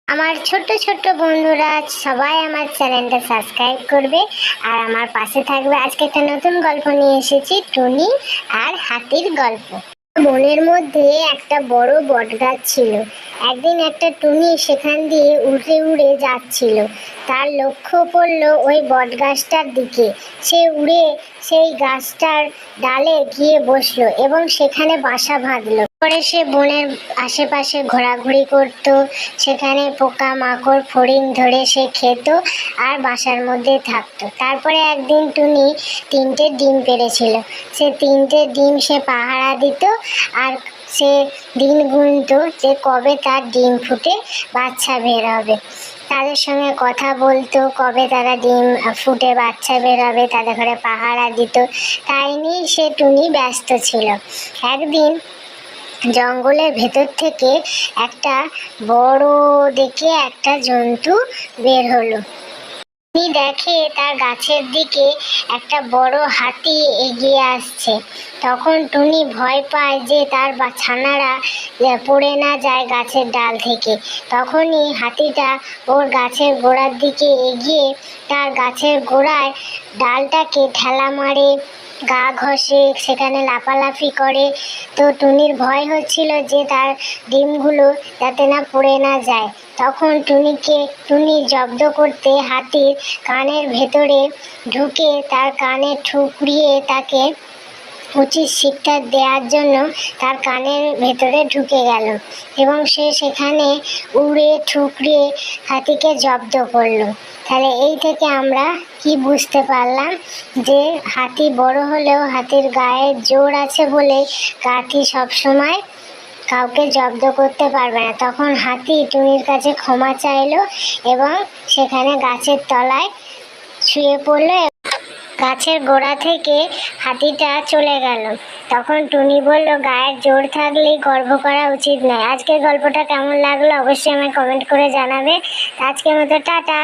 আমার ছোট্ট ছোট্ট বন্ধুরা সবাই আমার চ্যানেলটা সাবস্ক্রাইব করবে আর আমার পাশে থাকবে। আজকে একটা নতুন গল্প নিয়ে এসেছি, টুনি আর হাতির গল্প। বনের মধ্যে একটা বড় বটগাছ ছিল। একদিন একটা টুনি সেখান দিয়ে উড়ে উড়ে যাচ্ছিল। তার লক্ষ্য পড়ল ওই বটগাছটার দিকে। সে উড়ে সেই গাছটার ডালে গিয়ে বসলো এবং সেখানে বাসা বাঁধলো। পরে সে বনের আশেপাশে ঘোরাঘুরি করত, সেখানে পোকা মাকড় ফড়িং ধরে সে খেত আর বাসার মধ্যে থাকতো। তারপরে একদিন টুনি 3টে ডিম পেড়েছিল। সে 3টে ডিম সে পাহারা দিত আর সে দিন গুনতো যে কবে তার ডিম ফুটে বাচ্চা বের হবে। তাদের সঙ্গে কথা বলতো, কবে তারা ডিম ফুটে বাচ্চা বের হবে, তাদের ঘরে পাহারা দিত। তাই নিয়ে সে টুনি ব্যস্ত ছিল। একদিন জঙ্গলের ভেতর থেকে একটা বড় দেখে একটা জন্তু বের হলো। টুনি দেখে তার গাছের দিকে একটা বড় হাতি এগিয়ে আসছে। তখন টুনি ভয় পায় যে তার ছানারা পড়ে না যায় গাছের ডাল থেকে। তখনই হাতিটা ওর গাছের গোড়ার দিকে এগিয়ে তার গাছের গোড়ায় ডালটাকে ঠেলা মারে, গা ঘষে, সেখানে লাফালাফি করে। তো টুনির ভয় হচ্ছিল যে তার ডিমগুলো যাতে না পড়ে না যায়। তখন টুনি জব্দ করতে হাতির কানের ভেতরে ঢুকে তার কানে ঠুকরিয়ে তাকে উচিত শিক্ষা দেওয়ার জন্য তার কানের ভেতরে ঢুকে গেল এবং সে সেখানে উড়ে ঠুকরিয়ে হাতিকে জব্দ করলো। তাহলে এই থেকে আমরা কি বুঝতে পারলাম যে হাতি বড় হলেও হাতির গায়ে জোর আছে বলে হাতি সবসময় কাউকে জব্দ করতে পারবে না। তখন হাতি টুনির কাছে ক্ষমা চাইলো এবং সেখানে গাছের তলায় শুয়ে পড়লো। গাছের গোড়া থেকে হাতিটা চলে গেল। তখন টুনি বলল, গায়ের জোর থাকলেই গর্ব করা উচিত নয়। আজকের গল্পটা কেমন লাগলো অবশ্যই আমায় কমেন্ট করে জানাবে। আজকের মতো টাটা।